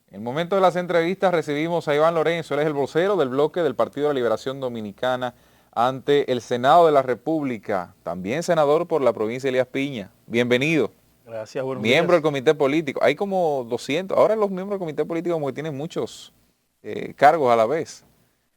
En el momento de las entrevistas recibimos a Iván Lorenzo, él es el vocero del bloque del Partido de la Liberación Dominicana ante el Senado de la República, también senador por la provincia de Elías Piña. Bienvenido. Gracias, buenos Miembro del días. comité político. Hay como 200, ahora los miembros del comité político como que tienen muchos cargos a la vez.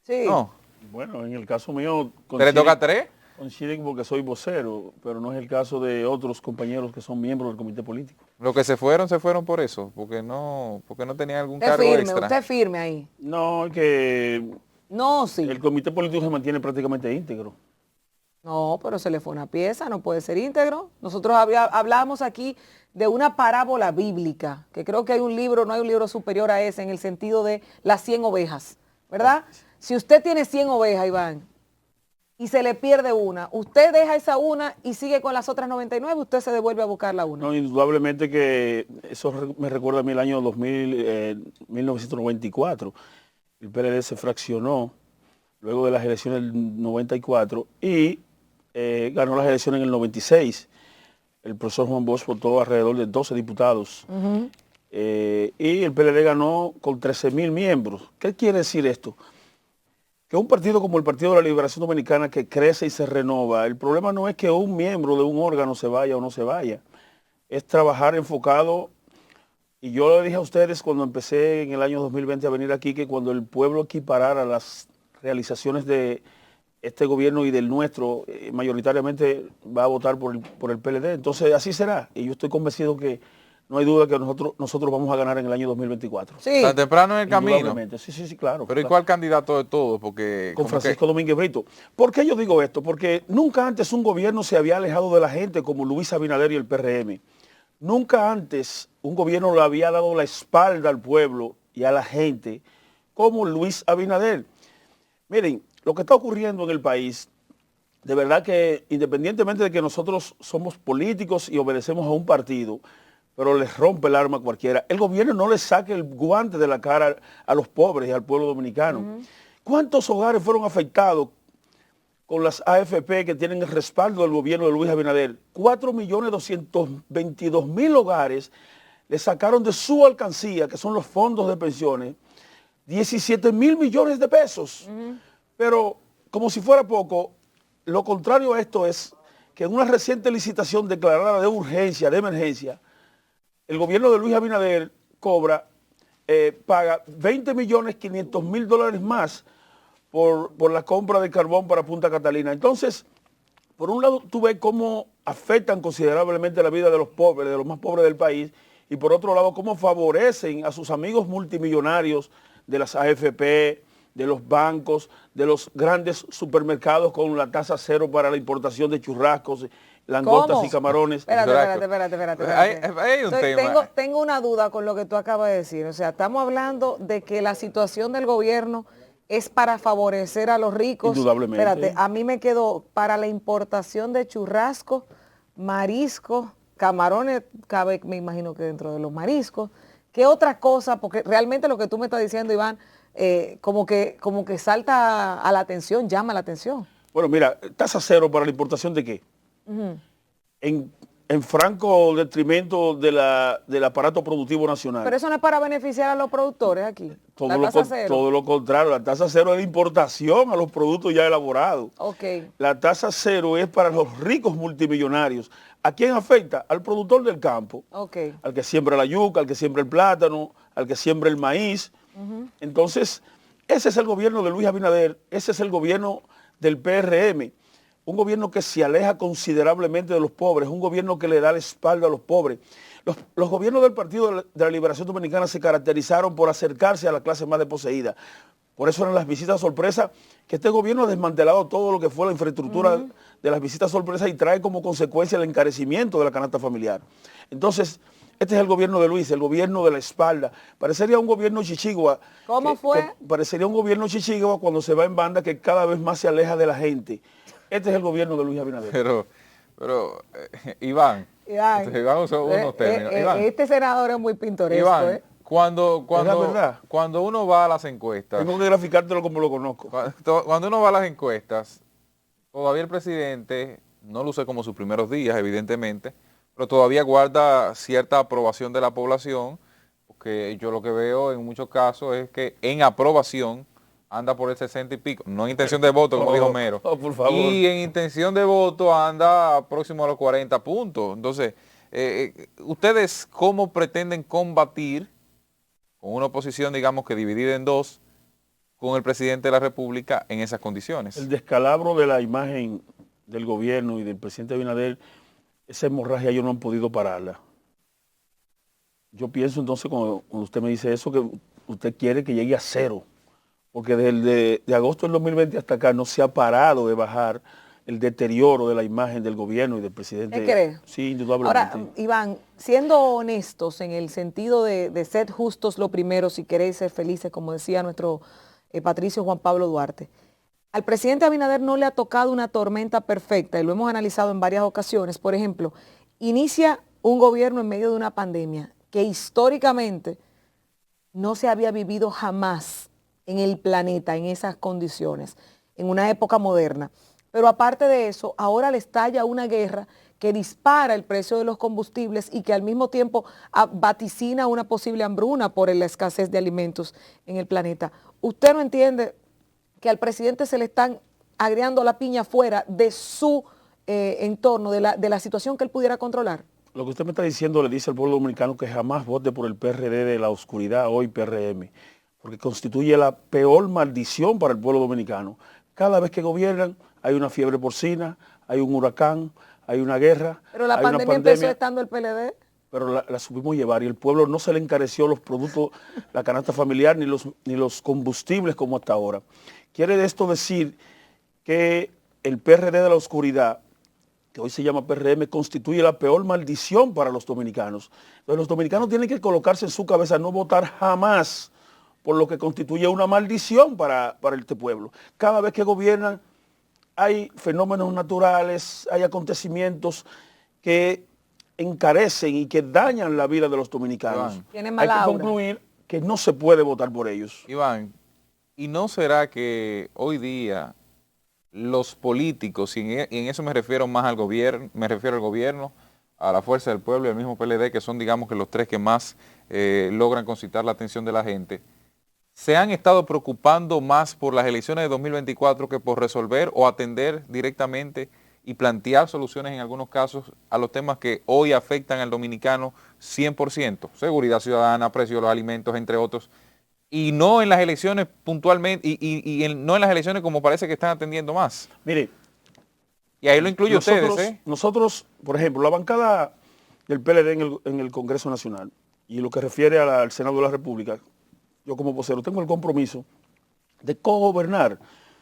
Sí. No, Bueno, en el caso mío ¿te le toca tres? coinciden porque soy vocero, pero no es el caso de otros compañeros que son miembros del comité político. Los que se fueron por eso, porque no tenían algún Usted cargo firme, extra. usted firme ahí. No, es que No, sí. el comité político se mantiene prácticamente íntegro. No, pero se le fue una pieza, no puede ser íntegro. Nosotros hablábamos aquí de una parábola bíblica, que creo que hay un libro, no hay un libro superior a ese, en el sentido de las 100 ovejas, ¿verdad? Si usted tiene 100 ovejas, Iván, y se le pierde una, usted deja esa una y sigue con las otras 99, usted se devuelve a buscar la una. No, indudablemente que eso me recuerda a mí el año 1994. El PLD se fraccionó luego de las elecciones del 94 y ganó las elecciones en el 96. El profesor Juan Bosch votó alrededor de 12 diputados. Y el PLD ganó con 13.000 miembros. ¿Qué quiere decir esto? Que un partido como el Partido de la Liberación Dominicana que crece y se renova, el problema no es que un miembro de un órgano se vaya o no se vaya, es trabajar enfocado. Y yo le dije a ustedes cuando empecé en el año 2020 a venir aquí que cuando el pueblo equiparara las realizaciones de este gobierno y del nuestro, mayoritariamente va a votar por el PLD. Entonces así será. Y yo estoy convencido que no hay duda que nosotros vamos a ganar en el año 2024. Sí. Tan temprano en el camino. Indudablemente. Sí, claro. Pero ¿y claro. cuál candidato de todos? Porque Con como Francisco Domínguez Brito. ¿Por qué yo digo esto? Porque nunca antes un gobierno se había alejado de la gente como Luis Abinader y el PRM. Nunca antes un gobierno le había dado la espalda al pueblo y a la gente como Luis Abinader. Miren, lo que está ocurriendo en el país, de verdad que independientemente de que nosotros somos políticos y obedecemos a un partido, pero les rompe el arma a cualquiera, el gobierno no le saque el guante de la cara a los pobres y al pueblo dominicano. ¿Cuántos hogares fueron afectados con las AFP que tienen el respaldo del gobierno de Luis Abinader? 4.222.000 hogares le sacaron de su alcancía, que son los fondos de pensiones, 17.000 millones de pesos. Pero como si fuera poco, lo contrario a esto es que en una reciente licitación declarada de urgencia, de emergencia, el gobierno de Luis Abinader paga $20.500.000 más por la compra de carbón para Punta Catalina. Entonces, por un lado, tú ves cómo afectan considerablemente la vida de los pobres, de los más pobres del país, y por otro lado, cómo favorecen a sus amigos multimillonarios de las AFP, de los bancos, de los grandes supermercados con la tasa cero para la importación de churrascos, langostas ¿Cómo? y camarones. Espérate. hay un tema. Tengo una duda con lo que tú acabas de decir. O sea, estamos hablando de que la situación del gobierno es para favorecer a los ricos. Indudablemente. Espérate, a mí me quedó para la importación de churrascos, mariscos, camarones, cabe, me imagino que dentro de los mariscos. ¿Qué otra cosa? Porque realmente lo que tú me estás diciendo, Iván, como que salta a la atención, llama la atención. Bueno, mira, tasa cero para la importación ¿de qué? En franco detrimento del aparato productivo nacional. Pero eso no es para beneficiar a los productores aquí. Todo Todo lo contrario, la tasa cero es de importación a los productos ya elaborados. Ok. La tasa cero es para los ricos multimillonarios. ¿A quién afecta? Al productor del campo, Ok. al que siembra la yuca, al que siembra el plátano, al que siembra el maíz. Entonces, ese es el gobierno de Luis Abinader, ese es el gobierno del PRM. Un gobierno que se aleja considerablemente de los pobres, un gobierno que le da la espalda a los pobres. Los gobiernos del Partido de la Liberación Dominicana se caracterizaron por acercarse a la clase más desposeída. Por eso eran las visitas sorpresa, que este gobierno ha desmantelado todo lo que fue la infraestructura de las visitas sorpresa y trae como consecuencia el encarecimiento de la canasta familiar. Entonces, este es el gobierno de Luis, el gobierno de la espalda. Parecería un gobierno chichigua. ¿Cómo fue? Parecería un gobierno chichigua cuando se va en banda que cada vez más se aleja de la gente. Este es el gobierno de Luis Abinader. Pero Iván, usa unos términos. Iván, Este senador es muy pintoresco. Iván, cuando verdad. uno va a las encuestas, Tengo que graficártelo como lo conozco. cuando uno va a las encuestas, todavía el presidente no luce como sus primeros días, evidentemente, pero todavía guarda cierta aprobación de la población, que yo lo que veo en muchos casos es que en aprobación anda por el 60 y pico, no en intención de voto, como dijo Mero. Por favor. Y en intención de voto anda próximo a los 40 puntos. Entonces, ¿ustedes cómo pretenden combatir con una oposición, digamos, que dividida en dos, con el presidente de la República en esas condiciones? El descalabro de la imagen del gobierno y del presidente Abinader, esa hemorragia ellos no han podido pararla. Yo pienso entonces, cuando usted me dice eso, que usted quiere que llegue a cero, porque desde de agosto del 2020 hasta acá no se ha parado de bajar el deterioro de la imagen del gobierno y del presidente. ¿Qué cree? Sí, indudablemente. Ahora, Iván, siendo honestos en el sentido de ser justos lo primero, si queréis ser felices, como decía nuestro Patricio Juan Pablo Duarte, al presidente Abinader no le ha tocado una tormenta perfecta, y lo hemos analizado en varias ocasiones. Por ejemplo, inicia un gobierno en medio de una pandemia que históricamente no se había vivido jamás en el planeta en esas condiciones, en una época moderna. Pero aparte de eso, ahora le estalla una guerra que dispara el precio de los combustibles y que al mismo tiempo vaticina una posible hambruna por la escasez de alimentos en el planeta. ¿Usted no entiende que al presidente se le están agriando la piña fuera de su entorno, de la situación que él pudiera controlar? Lo que usted me está diciendo le dice al pueblo dominicano que jamás vote por el PRD de la oscuridad, hoy PRM, porque constituye la peor maldición para el pueblo dominicano. Cada vez que gobiernan hay una fiebre porcina, hay un huracán, hay una guerra. Pero la pandemia empezó estando el PLD. Pero la supimos llevar y el pueblo no se le encareció los productos, la canasta familiar ni los combustibles como hasta ahora. Quiere esto decir que el PRD de la oscuridad, que hoy se llama PRM, constituye la peor maldición para los dominicanos. Entonces los dominicanos tienen que colocarse en su cabeza no votar jamás por lo que constituye una maldición para este pueblo. Cada vez que gobiernan hay fenómenos naturales, hay acontecimientos que encarecen y que dañan la vida de los dominicanos. Iván, hay que concluir que no se puede votar por ellos. Iván, ¿y no será que hoy día los políticos, y en eso me refiero más al gobierno, a la Fuerza del Pueblo y al mismo PLD, que son, digamos, que los tres que más logran concitar la atención de la gente, se han estado preocupando más por las elecciones de 2024 que por resolver o atender directamente y plantear soluciones en algunos casos a los temas que hoy afectan al dominicano 100%? Seguridad ciudadana, precio de los alimentos, entre otros, y no en las elecciones puntualmente, no en las elecciones como parece que están atendiendo más. Mire, y ahí lo incluye ustedes. Nosotros, por ejemplo, la bancada del PLD en el Congreso Nacional y lo que refiere al Senado de la República, yo como vocero tengo el compromiso de cogobernar,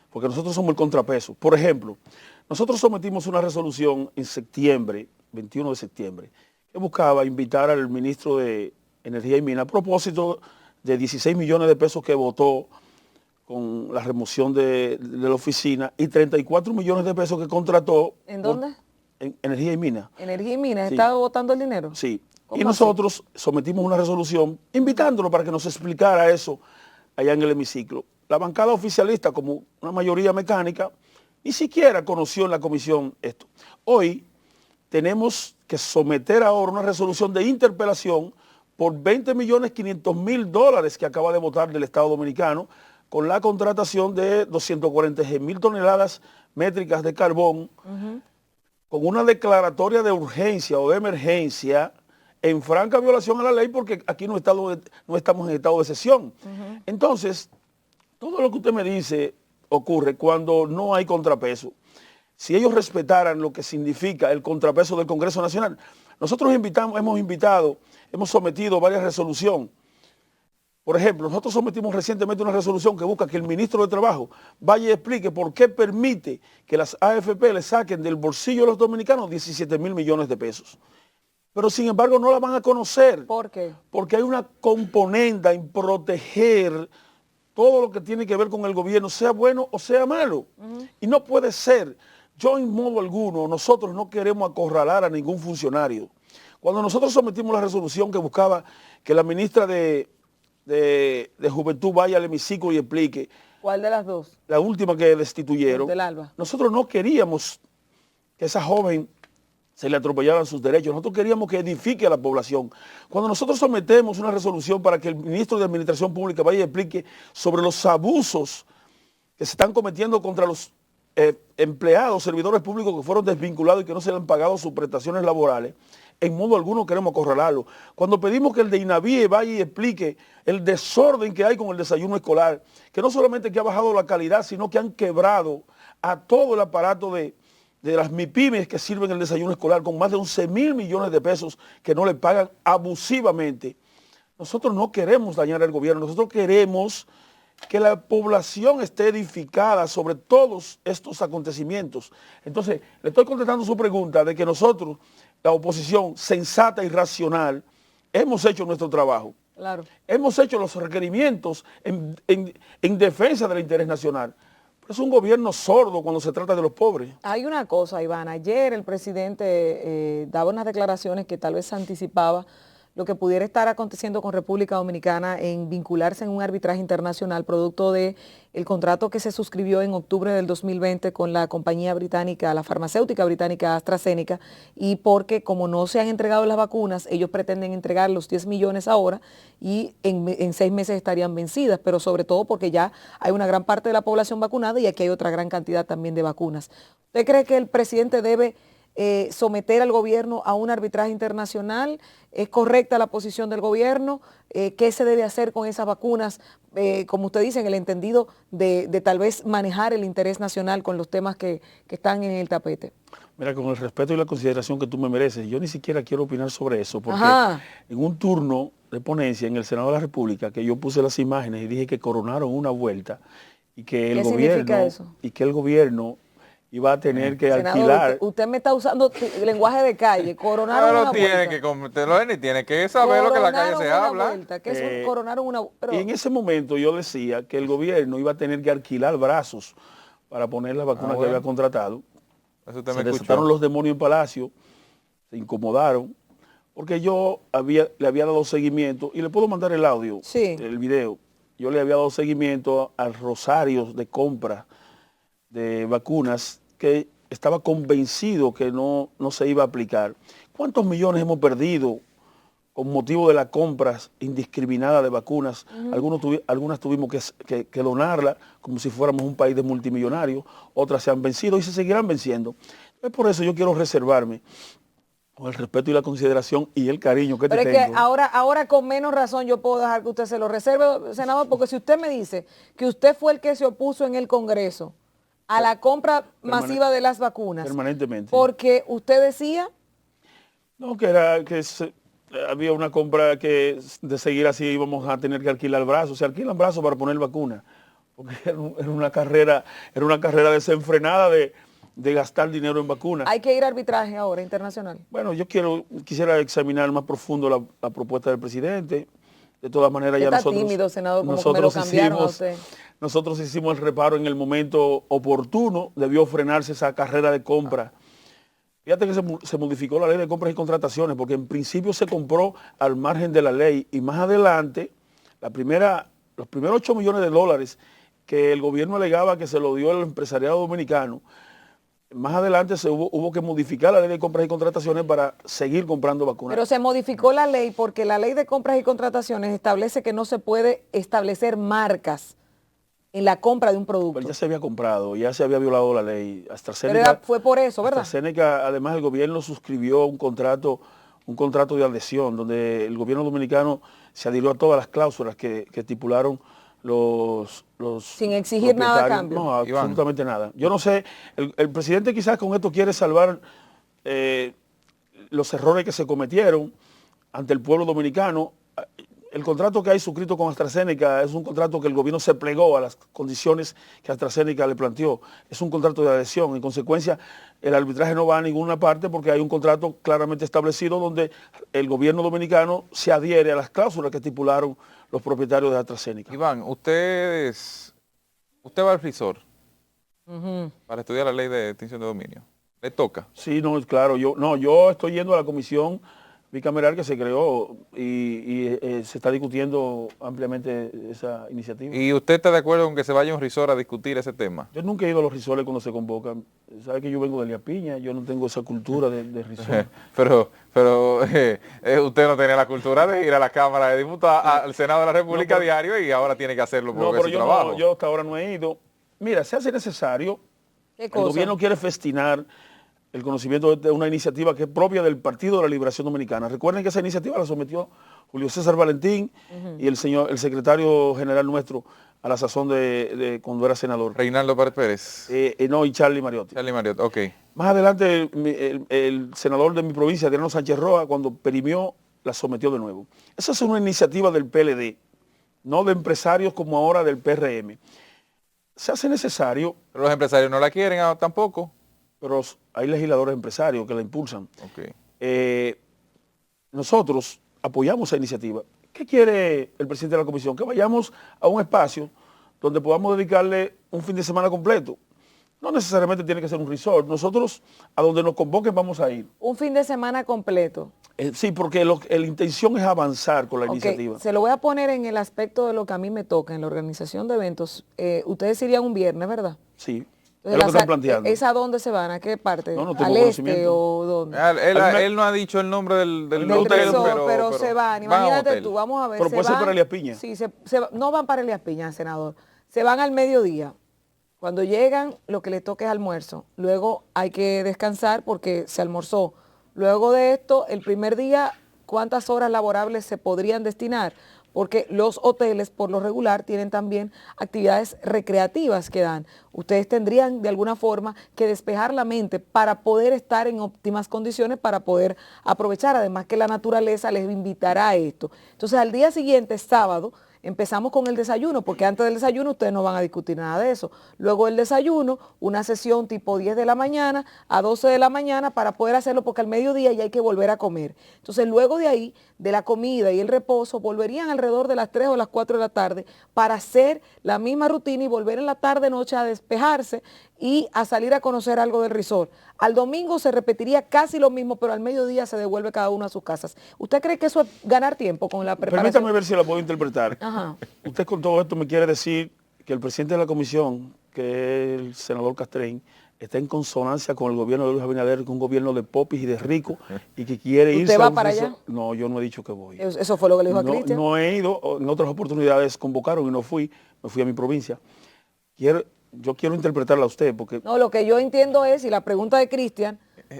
porque nosotros somos el contrapeso. Por ejemplo, nosotros sometimos una resolución en septiembre, 21 de septiembre, que buscaba invitar al ministro de Energía y Minas a propósito de 16 millones de pesos que votó con la remoción de la oficina y 34 millones de pesos que contrató. ¿En dónde? En Energía y Minas. ¿Energía y Minas? Sí. ¿Estaba votando el dinero? Sí. ¿Cómo Y nosotros sometimos una resolución invitándolo para que nos explicara eso allá en el hemiciclo. La bancada oficialista, como una mayoría mecánica, ni siquiera conoció en la comisión esto. Hoy tenemos que someter ahora una resolución de interpelación por 20.500.000 que acaba de votar del Estado Dominicano con la contratación de 246.000 toneladas métricas de carbón, con una declaratoria de urgencia o de emergencia en franca violación a la ley, porque aquí no estamos en estado de sesión. Entonces, todo lo que usted me dice ocurre cuando no hay contrapeso. Si ellos respetaran lo que significa el contrapeso del Congreso Nacional, nosotros hemos sometido varias resoluciones. Por ejemplo, nosotros sometimos recientemente una resolución que busca que el ministro de Trabajo vaya y explique por qué permite que las AFP le saquen del bolsillo de los dominicanos 17.000 millones de pesos. Pero sin embargo no la van a conocer. ¿Por qué? Porque hay una componenda en proteger todo lo que tiene que ver con el gobierno, sea bueno o sea malo. Y no puede ser. Yo en modo alguno, nosotros no queremos acorralar a ningún funcionario. Cuando nosotros sometimos la resolución que buscaba que la ministra de Juventud vaya al hemiciclo y explique. ¿Cuál de las dos? La última que destituyeron. Del Alba. Nosotros no queríamos que esa joven se le atropellaran sus derechos. Nosotros queríamos que edifique a la población. Cuando nosotros sometemos una resolución para que el ministro de Administración Pública vaya y explique sobre los abusos que se están cometiendo contra los empleados, servidores públicos que fueron desvinculados y que no se le han pagado sus prestaciones laborales, en modo alguno queremos acorralarlo. Cuando pedimos que el de INAVIE vaya y explique el desorden que hay con el desayuno escolar, que no solamente que ha bajado la calidad, sino que han quebrado a todo el aparato de las MIPYMES que sirven el desayuno escolar con más de 11.000 millones de pesos que no le pagan abusivamente. Nosotros no queremos dañar al gobierno, nosotros queremos que la población esté edificada sobre todos estos acontecimientos. Entonces, le estoy contestando su pregunta de que nosotros, la oposición sensata y racional, hemos hecho nuestro trabajo. Claro. Hemos hecho los requerimientos en defensa del interés nacional. Pero es un gobierno sordo cuando se trata de los pobres. Hay una cosa, Iván. Ayer el presidente daba unas declaraciones que tal vez anticipaba lo que pudiera estar aconteciendo con República Dominicana en vincularse en un arbitraje internacional producto del contrato que se suscribió en octubre del 2020 con la compañía británica, la farmacéutica británica AstraZeneca, y porque como no se han entregado las vacunas, ellos pretenden entregar los 10 millones ahora y en 6 meses estarían vencidas, pero sobre todo porque ya hay una gran parte de la población vacunada y aquí hay otra gran cantidad también de vacunas. ¿Usted cree que el presidente debe someter al gobierno a un arbitraje internacional? ¿Es correcta la posición del gobierno? ¿Qué se debe hacer con esas vacunas? Como usted dice, en el entendido de tal vez manejar el interés nacional con los temas que están en el tapete. Mira, con el respeto y la consideración que tú me mereces, yo ni siquiera quiero opinar sobre eso, porque en un turno de ponencia en el Senado de la República, que yo puse las imágenes y dije que coronaron una vuelta y que el gobierno iba a tener que alquilar. Usted me está usando lenguaje de calle. Coronaron una vuelta. Tiene que saber lo que la calle se habla. Coronaron una vuelta. Y en ese momento yo decía que el gobierno iba a tener que alquilar brazos para poner las vacunas que había contratado. Eso usted se me desataron los demonios en Palacio, se incomodaron, porque yo le había dado seguimiento, y le puedo mandar el audio, el video. Yo le había dado seguimiento a rosarios de compra de vacunas que estaba convencido que no se iba a aplicar. ¿Cuántos millones hemos perdido con motivo de las compras indiscriminadas de vacunas? Algunas tuvimos que donarlas como si fuéramos un país de multimillonarios, otras se han vencido y se seguirán venciendo. Entonces, por eso yo quiero reservarme, con el respeto y la consideración y el cariño que te tengo. Pero es que ahora con menos razón yo puedo dejar que usted se lo reserve, senador, porque si usted me dice que usted fue el que se opuso en el Congreso a la compra masiva de las vacunas. Permanentemente. Porque usted decía... No, había una compra que de seguir así íbamos a tener que alquilar brazos. Se alquilan brazos para poner vacunas. Porque era una carrera desenfrenada de gastar dinero en vacunas. Hay que ir a arbitraje ahora, internacional. Bueno, quisiera examinar más profundo la propuesta del presidente. De todas maneras, ya nosotros... Está tímido, senador, como que me lo cambiaron a usted. Nosotros hicimos el reparo en el momento oportuno, debió frenarse esa carrera de compra. Fíjate que se modificó la ley de compras y contrataciones, porque en principio se compró al margen de la ley y más adelante, los primeros 8 millones de dólares que el gobierno alegaba que se lo dio al empresariado dominicano, más adelante hubo que modificar la ley de compras y contrataciones para seguir comprando vacunas. Pero se modificó la ley porque la ley de compras y contrataciones establece que no se puede establecer marcas en la compra de un producto. Pero ya se había comprado, ya se había violado la ley. AstraZeneca, pero fue por eso, ¿verdad? AstraZeneca, además el gobierno suscribió un contrato de adhesión, donde el gobierno dominicano se adhirió a todas las cláusulas que estipularon los sin exigir nada a cambio. No, absolutamente nada. Yo no sé, el presidente quizás con esto quiere salvar los errores que se cometieron ante el pueblo dominicano. El contrato que hay suscrito con AstraZeneca es un contrato que el gobierno se plegó a las condiciones que AstraZeneca le planteó. Es un contrato de adhesión. En consecuencia, el arbitraje no va a ninguna parte porque hay un contrato claramente establecido donde el gobierno dominicano se adhiere a las cláusulas que estipularon los propietarios de AstraZeneca. Iván, usted va al FLISOR para estudiar la ley de extinción de dominio. ¿Le toca? Sí, no, claro. Yo estoy yendo a la comisión bicameral que se creó y se está discutiendo ampliamente esa iniciativa. ¿Y usted está de acuerdo con que se vaya a un resort a discutir ese tema? Yo nunca he ido a los resorts cuando se convocan. Sabe que yo vengo de Elías Piña, yo no tengo esa cultura de resort. pero usted no tenía la cultura de ir a la Cámara de Diputados, al Senado de la República no, diario y ahora tiene que hacerlo No, porque pero es su trabajo. yo hasta ahora no he ido. Mira, se hace necesario. El gobierno quiere festinar el conocimiento de una iniciativa que es propia del Partido de la Liberación Dominicana. Recuerden que esa iniciativa la sometió Julio César Valentín y el secretario general nuestro a la sazón de cuando era senador. Reinaldo Pérez. No, y Charlie Mariotti. Charlie Mariotti, ok. Más adelante el senador de mi provincia, Adriano Sánchez Roa, cuando perimió, la sometió de nuevo. Esa es una iniciativa del PLD, no de empresarios como ahora del PRM. Se hace necesario. Pero los empresarios no la quieren tampoco. Pero hay legisladores empresarios que la impulsan. Okay. Nosotros apoyamos esa iniciativa. ¿Qué quiere el presidente de la comisión? Que vayamos a un espacio donde podamos dedicarle un fin de semana completo. No necesariamente tiene que ser un resort. Nosotros, a donde nos convoquen, vamos a ir. Un fin de semana completo. Sí, porque la intención es avanzar con la iniciativa. Se lo voy a poner en el aspecto de lo que a mí me toca, en la organización de eventos. Ustedes irían un viernes, ¿verdad? Sí. Entonces, es lo que están planteando. ¿Es a dónde se van? ¿A qué parte? No tengo ¿Al este conocimiento. o dónde? Él no ha dicho el nombre del hotel, pero se van. Imagínate tú, vamos a ver. Pero puede ser para Elías Piña. Sí, no van para Elías Piña, senador. Se van al mediodía. Cuando llegan, lo que les toca es almuerzo. Luego hay que descansar porque se almorzó. Luego de esto, el primer día, ¿cuántas horas laborables se podrían destinar? Porque los hoteles, por lo regular, tienen también actividades recreativas que dan. Ustedes tendrían, de alguna forma, que despejar la mente para poder estar en óptimas condiciones, para poder aprovechar. Además que la naturaleza les invitará a esto. Entonces, al día siguiente, sábado, empezamos con el desayuno, porque antes del desayuno ustedes no van a discutir nada de eso. Luego el desayuno, una sesión tipo 10 de la mañana a 12 de la mañana para poder hacerlo, porque al mediodía ya hay que volver a comer. Entonces luego de ahí, de la comida y el reposo, volverían alrededor de las 3 o las 4 de la tarde para hacer la misma rutina y volver en la tarde-noche a despejarse y a salir a conocer algo del resort. Al domingo se repetiría casi lo mismo, pero al mediodía se devuelve cada uno a sus casas. ¿Usted cree que eso es ganar tiempo con la preparación? Permítame ver si la puedo interpretar. Ajá. Usted con todo esto me quiere decir que el presidente de la comisión, que es el senador Castrein, está en consonancia con el gobierno de Luis Abinader, con un gobierno de popis y de ricos, y que quiere irse ¿Usted va para allá? No, yo no he dicho que voy. Eso fue lo que le dijo a Cristian. No he ido, en otras oportunidades convocaron y no fui, me fui a mi provincia. Yo quiero interpretarla a usted porque... No, lo que yo entiendo es, y la pregunta de Cristian,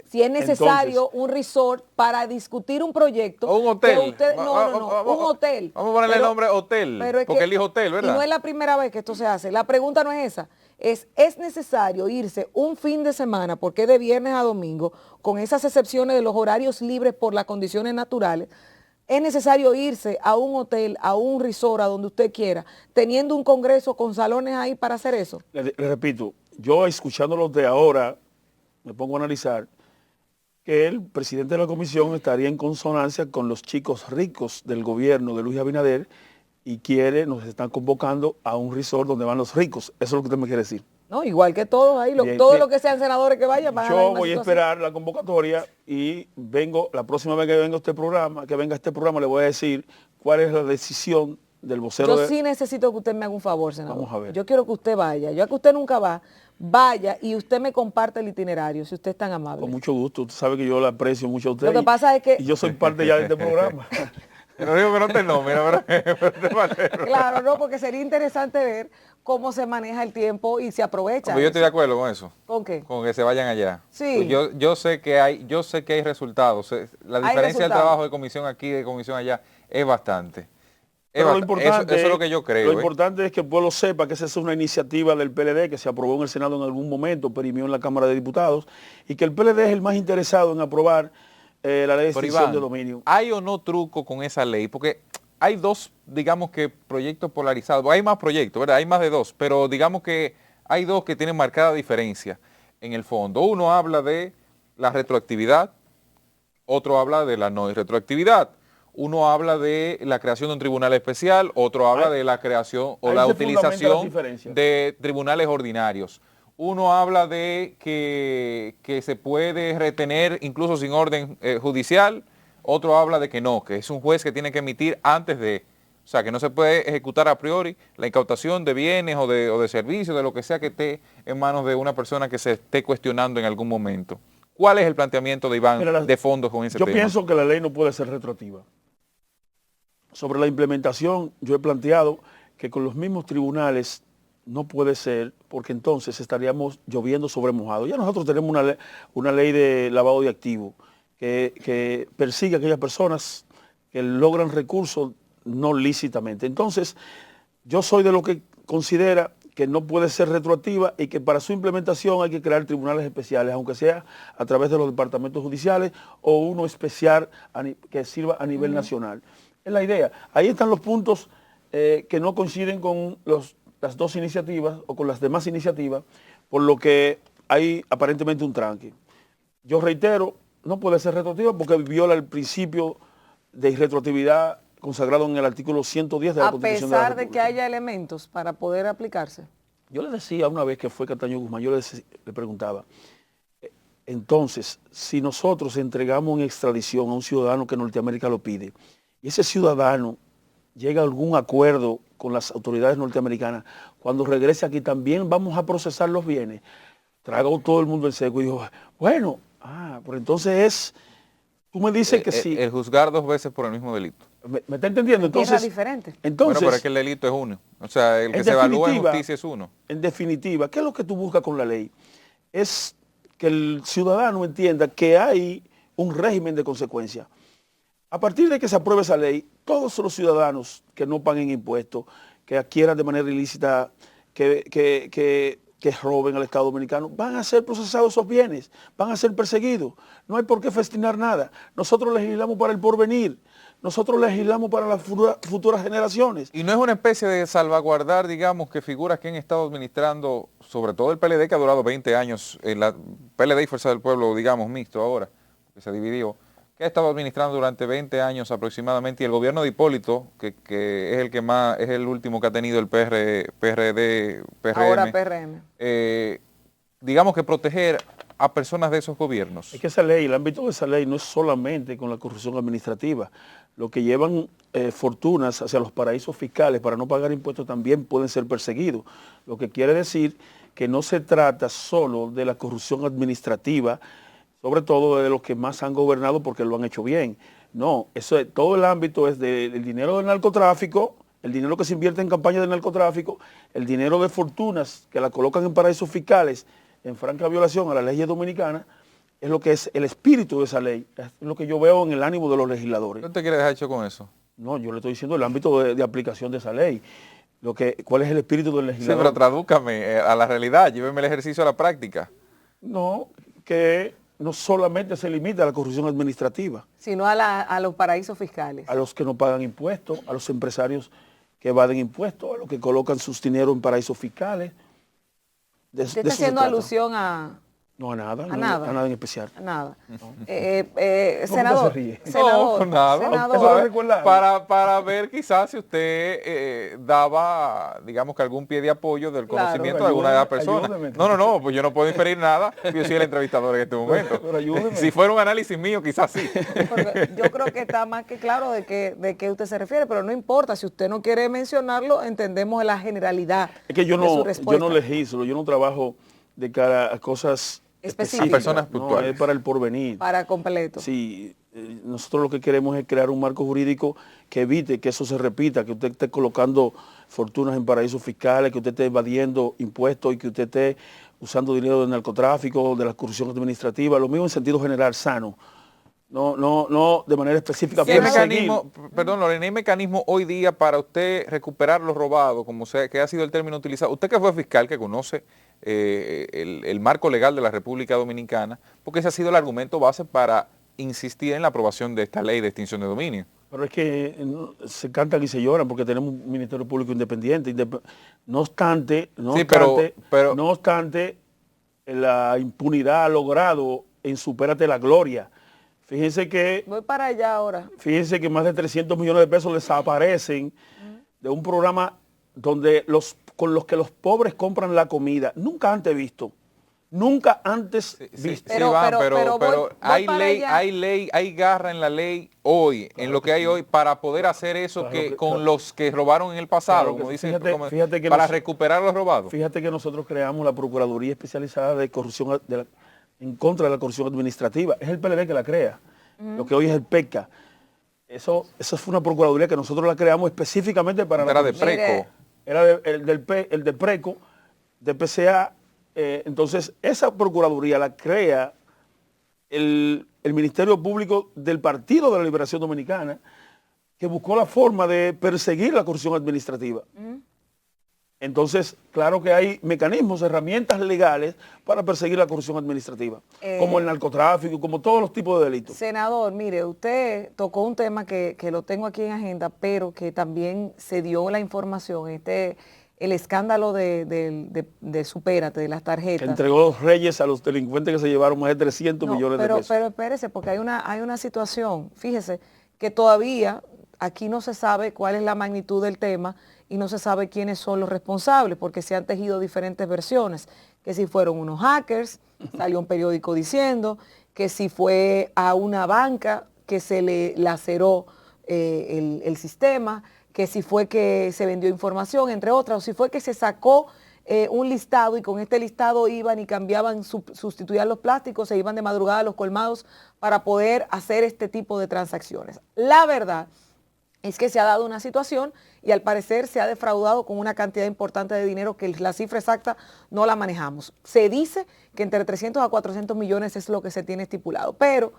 si es necesario un resort para discutir un proyecto. O un hotel. Un hotel. Vamos a ponerle el nombre hotel, porque él dijo hotel, ¿verdad? Y no es la primera vez que esto se hace. La pregunta no es esa. ¿Es necesario irse un fin de semana, porque es de viernes a domingo, con esas excepciones de los horarios libres por las condiciones naturales? Es necesario irse a un hotel, a un resort, a donde usted quiera, teniendo un congreso con salones ahí para hacer eso. Le repito, yo escuchándolos de ahora, me pongo a analizar que el presidente de la comisión estaría en consonancia con los chicos ricos del gobierno de Luis Abinader y nos están convocando a un resort donde van los ricos. Eso es lo que usted me quiere decir. No, igual que todos ahí, todos los que sean senadores que vayan van a Yo voy a esperar la convocatoria y la próxima vez que venga este programa, le voy a decir cuál es la decisión del vocero. Yo sí necesito que usted me haga un favor, senador. Vamos a ver. Yo quiero que usted vaya. Ya que usted nunca va, vaya y usted me comparte el itinerario, si usted es tan amable. Con mucho gusto. Usted sabe que yo le aprecio mucho a usted. Lo que pasa es que... Y yo soy parte ya de este programa. No digo que no te nombre, pero Claro, no, porque sería interesante ver cómo se maneja el tiempo y se aprovecha. Yo estoy de acuerdo con eso. ¿Con qué? Con que se vayan allá. Sí. Pues yo sé que hay resultados. La diferencia del trabajo de comisión aquí y de comisión allá es bastante. Pero lo importante, eso es lo que yo creo. Lo importante es que el pueblo sepa que esa es una iniciativa del PLD que se aprobó en el Senado en algún momento, perimió en la Cámara de Diputados, y que el PLD es el más interesado en aprobar la ley de extinción de dominio. ¿Hay o no truco con esa ley? Porque hay dos, digamos que proyectos polarizados. Hay más proyectos, ¿verdad? Hay más de dos, pero digamos que hay dos que tienen marcada diferencia en el fondo. Uno habla de la retroactividad, otro habla de la no retroactividad. Uno habla de la creación de un tribunal especial, otro habla de la creación o la utilización de tribunales ordinarios. Uno habla de que se puede retener incluso sin orden judicial Otro habla de que no, que es un juez que tiene que emitir antes de, o sea, que no se puede ejecutar a priori la incautación de bienes o de servicios, de lo que sea que esté en manos de una persona que se esté cuestionando en algún momento. ¿Cuál es el planteamiento de Iván de fondo con ese tema? Yo pienso que la ley no puede ser retroactiva. Sobre la implementación, yo he planteado que con los mismos tribunales no puede ser, porque entonces estaríamos lloviendo sobre mojado. Ya nosotros tenemos una ley de lavado de activos que persigue a aquellas personas que logran recursos no lícitamente. Entonces, yo soy de lo que considera que no puede ser retroactiva y que para su implementación hay que crear tribunales especiales, aunque sea a través de los departamentos judiciales o uno especial que sirva a nivel nacional. Es la idea. Ahí están los puntos que no coinciden con las dos iniciativas o con las demás iniciativas, por lo que hay aparentemente un tranque. Yo reitero, no puede ser retroactiva porque viola el principio de irretroactividad consagrado en el artículo 110 de la Constitución de la República. A pesar de que haya elementos para poder aplicarse. Yo le decía una vez que fue Cataño Guzmán, yo le preguntaba, entonces, si nosotros entregamos en extradición a un ciudadano que Norteamérica lo pide, y ese ciudadano llega a algún acuerdo con las autoridades norteamericanas, cuando regrese aquí también vamos a procesar los bienes. Tragó todo el mundo en seco y dijo, bueno, pero entonces tú me dices que sí. El juzgar dos veces por el mismo delito. ¿Me está entendiendo? Entonces, diferente. Bueno, pero es que el delito es uno. O sea, el que se evalúa en justicia es uno. En definitiva, ¿qué es lo que tú buscas con la ley? Es que el ciudadano entienda que hay un régimen de consecuencia. A partir de que se apruebe esa ley, todos los ciudadanos que no paguen impuestos, que adquieran de manera ilícita, que roben al Estado Dominicano, van a ser procesados esos bienes, van a ser perseguidos. No hay por qué festinar nada. Nosotros legislamos para el porvenir. Nosotros legislamos para las futuras generaciones. Y no es una especie de salvaguardar, digamos, que figuras que han estado administrando, sobre todo el PLD, que ha durado 20 años, la PLD y Fuerza del Pueblo, digamos, mixto ahora, que se dividió, que ha estado administrando durante 20 años aproximadamente, y el gobierno de Hipólito, que es el que más, es el último que ha tenido el PRD, PRM. Ahora PRM. Digamos que proteger a personas de esos gobiernos. Es que esa ley, el ámbito de esa ley no es solamente con la corrupción administrativa. Los que llevan fortunas hacia los paraísos fiscales para no pagar impuestos también pueden ser perseguidos. Lo que quiere decir que no se trata solo de la corrupción administrativa, sobre todo de los que más han gobernado porque lo han hecho bien. No, todo el ámbito es del dinero del narcotráfico, el dinero que se invierte en campañas de narcotráfico, el dinero de fortunas que la colocan en paraísos fiscales en franca violación a las leyes dominicanas, es lo que es el espíritu de esa ley, es lo que yo veo en el ánimo de los legisladores. ¿Qué te quieres dejar hecho con eso? No, yo le estoy diciendo el ámbito de aplicación de esa ley, cuál es el espíritu del legislador. Sí, pero tradúcame a la realidad, lléveme el ejercicio a la práctica. No, que no solamente se limita a la corrupción administrativa, sino a los paraísos fiscales. A los que no pagan impuestos, a los empresarios que evaden impuestos, a los que colocan sus dineros en paraísos fiscales. ¿Usted está haciendo alusión a...? No, a nada, a nada en especial. A nada. No. Senador, no, nada. Senador. Para ver quizás si usted daba, digamos que algún pie de apoyo del conocimiento de alguna de las personas. No, pues yo no puedo inferir nada, yo soy el entrevistador en este momento. Pero si fuera un análisis mío, quizás sí. Porque yo creo que está más que claro de qué usted se refiere, pero no importa, si usted no quiere mencionarlo, entendemos la generalidad. Es que yo no legislo, yo no trabajo de cara a cosas específicas, personas puntuales. No, es para el porvenir. Para completo. Sí, nosotros lo que queremos es crear un marco jurídico que evite que eso se repita, que usted esté colocando fortunas en paraísos fiscales, que usted esté evadiendo impuestos y que usted esté usando dinero del narcotráfico, de la corrupción administrativa, lo mismo en sentido general, sano. No de manera específica. ¿Qué mecanismo, perdón, Lorena, hay mecanismo hoy día para usted recuperar lo robado, como sea, que ha sido el término utilizado? Usted que fue fiscal, que conoce el marco legal de la República Dominicana, porque ese ha sido el argumento base para insistir en la aprobación de esta ley de extinción de dominio. Pero es que se cantan y se lloran porque tenemos un Ministerio Público independiente. No obstante, la impunidad ha logrado en Supérate la Gloria. Fíjense que... Voy para allá ahora. Fíjense que más de 300 millones de pesos desaparecen de un programa donde con los que los pobres compran la comida. Nunca antes visto. nunca antes Sí, visto. Pero- pero voy hay para ley, allá. hay ley, hay garra en la ley hoy, en lo que hay hoy, para poder hacer eso Claro que que- con claro. los que robaron en el pasado, Claro que como dicen, fíjate que para nos- recuperar los robados. Fíjate que nosotros creamos la Procuraduría Especializada de Corrupción en contra de la corrupción administrativa. Es el PLD que la crea, lo que hoy es el PECA. Eso fue una Procuraduría que nosotros la creamos específicamente para la Era de corrupción. Preco. Mire. Era el del PRECO, de PCA. Entonces, esa Procuraduría la crea el Ministerio Público del Partido de la Liberación Dominicana, que buscó la forma de perseguir la corrupción administrativa. Entonces, claro que hay mecanismos, herramientas legales para perseguir la corrupción administrativa, como el narcotráfico, como todos los tipos de delitos. Senador, mire, usted tocó un tema que lo tengo aquí en agenda, pero que también se dio la información, el escándalo de Supérate, de las Que tarjetas. entregó los reyes a los delincuentes que se llevaron más de 300 millones de pesos. Pero espérese, porque hay una situación, fíjese, que todavía aquí no se sabe cuál es la magnitud del tema y no se sabe quiénes son los responsables, porque se han tejido diferentes versiones, que si fueron unos hackers, salió un periódico diciendo, que si fue a una banca que se le laceró el sistema, que si fue que se vendió información, entre otras, o si fue que se sacó un listado y con este listado iban y cambiaban, sustituían los plásticos, se iban de madrugada a los colmados para poder hacer este tipo de transacciones. La verdad es que se ha dado una situación y al parecer se ha defraudado con una cantidad importante de dinero que la cifra exacta no la manejamos. Se dice que entre 300 a 400 millones es lo que se tiene estipulado, pero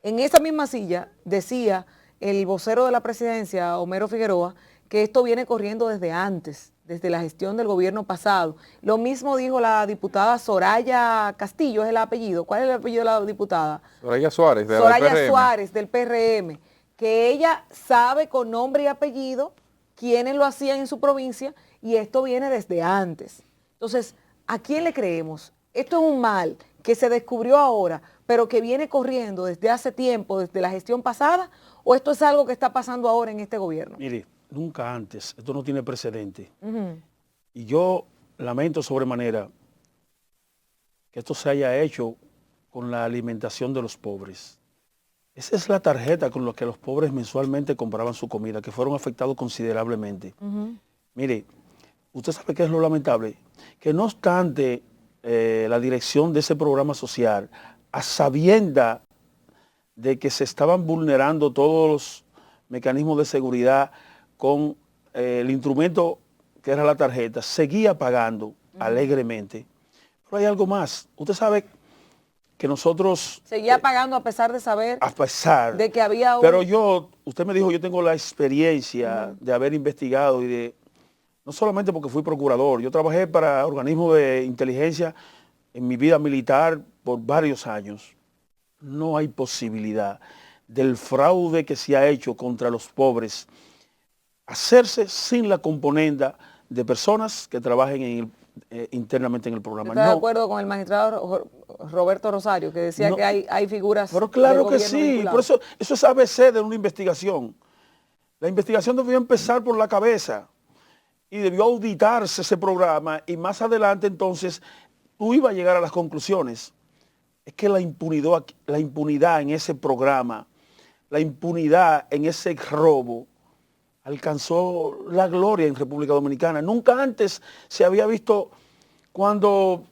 en esa misma silla decía el vocero de la presidencia, Homero Figueroa, que esto viene corriendo desde antes, desde la gestión del gobierno pasado. Lo mismo dijo la diputada Soraya Castillo, es el apellido. ¿Cuál es el apellido de la diputada? Soraya Suárez, de la Soraya PRM. Suárez, del PRM, que ella sabe con nombre y apellido quiénes lo hacían en su provincia y esto viene desde antes. Entonces, ¿a quién le creemos? Esto es un mal que se descubrió ahora, pero que viene corriendo desde hace tiempo, desde la gestión pasada, o esto es algo que está pasando ahora en este gobierno. Mire, nunca antes, esto no tiene precedente. Y yo lamento sobremanera que esto se haya hecho con la alimentación de los pobres. Esa es la tarjeta con la que los pobres mensualmente compraban su comida, que fueron afectados considerablemente. Mire, usted sabe qué es lo lamentable, que no obstante la dirección de ese programa social, a sabienda de que se estaban vulnerando todos los mecanismos de seguridad con el instrumento que era la tarjeta, seguía pagando alegremente. Pero hay algo más. Usted sabe que nosotros... Seguía pagando a pesar de saber a pesar de que había un... Pero usted me dijo, yo tengo la experiencia de haber investigado y de... No solamente porque fui procurador, yo trabajé para organismos de inteligencia en mi vida militar por varios años. No hay posibilidad del fraude que se ha hecho contra los pobres hacerse sin la componenda de personas que trabajen internamente en el programa. ¿Está de acuerdo con el magistrado Roberto Rosario, que decía que hay figuras... Pero claro que del gobierno sí, vinculadas? por eso es ABC de una investigación. La investigación debió empezar por la cabeza y debió auditarse ese programa y más adelante entonces tú ibas a llegar a las conclusiones. Es que la impunidad en ese programa, la impunidad en ese robo, alcanzó la gloria en República Dominicana. Nunca antes se había visto cuando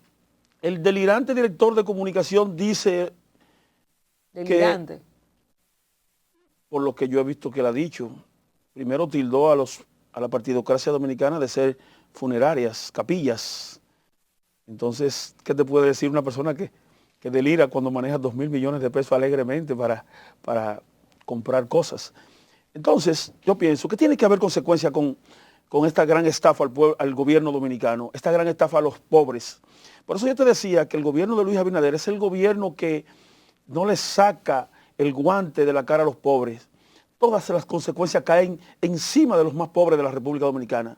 el delirante director de comunicación dice... Delirante. Por lo que yo he visto que él ha dicho, primero tildó a la partidocracia dominicana de ser funerarias, capillas. Entonces, ¿qué te puede decir una persona que delira cuando maneja 2.000 millones de pesos alegremente para comprar cosas? Entonces, yo pienso que tiene que haber consecuencia con esta gran estafa al gobierno dominicano, esta gran estafa a los pobres. Por eso yo te decía que el gobierno de Luis Abinader es el gobierno que no le saca el guante de la cara a los pobres. Todas las consecuencias caen encima de los más pobres de la República Dominicana.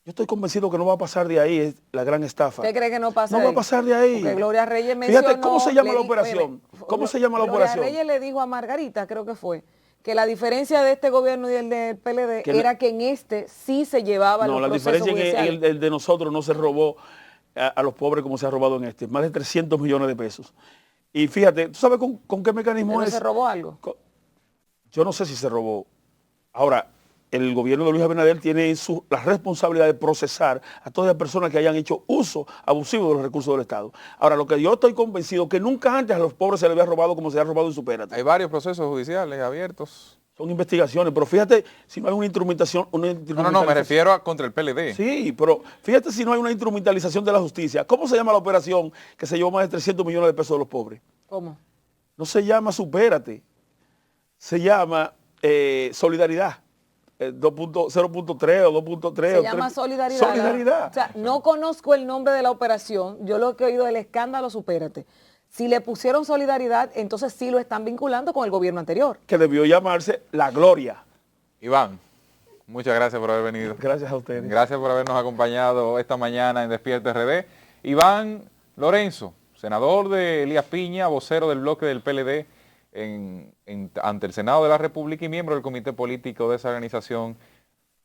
Yo estoy convencido que no va a pasar de ahí la gran estafa. ¿Usted cree que no pasa No va a pasar de ahí. Porque Gloria Reyes mencionó... Fíjate, ¿cómo se llama la operación? ¿Cómo se llama la operación? Gloria Reyes le dijo a Margarita, creo que fue, que la diferencia de este gobierno y el del PLD era que en este sí se llevaba los procesos judiciales. No, la diferencia en el de nosotros no se robó a los pobres como se ha robado en este, más de 300 millones de pesos. Y fíjate, ¿tú sabes con qué mecanismo ¿Pero es? se robó algo? Yo no sé si se robó. Ahora, el gobierno de Luis Abinader tiene la responsabilidad de procesar a todas las personas que hayan hecho uso abusivo de los recursos del Estado. Ahora, lo que yo estoy convencido que nunca antes a los pobres se les había robado como se ha robado en Supérate. Hay varios procesos judiciales abiertos. Son investigaciones, pero fíjate si no hay una instrumentación. No, me refiero a contra el PLD. Sí, pero fíjate si no hay una instrumentalización de la justicia. ¿Cómo se llama la operación que se llevó más de 300 millones de pesos de los pobres? ¿Cómo? No se llama Supérate, se llama Solidaridad. 0.3 o 2.3. Se llama Solidaridad. Solidaridad. O sea, no conozco el nombre de la operación, yo lo que he oído del escándalo Supérate. Si le pusieron Solidaridad, entonces sí lo están vinculando con el gobierno anterior. Que debió llamarse La Gloria. Iván, muchas gracias por haber venido. Gracias a ustedes. Gracias por habernos acompañado esta mañana en Despierta RD. Iván Lorenzo, senador de Elías Piña, vocero del bloque del PLD ante el Senado de la República y miembro del comité político de esa organización,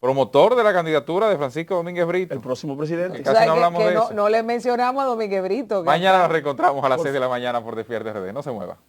promotor de la candidatura de Francisco Domínguez Brito. El próximo presidente. Que casi no hablamos de eso. No le mencionamos a Domínguez Brito. Mañana nos reencontramos a las 6 de la mañana por Despierta RD. No se mueva.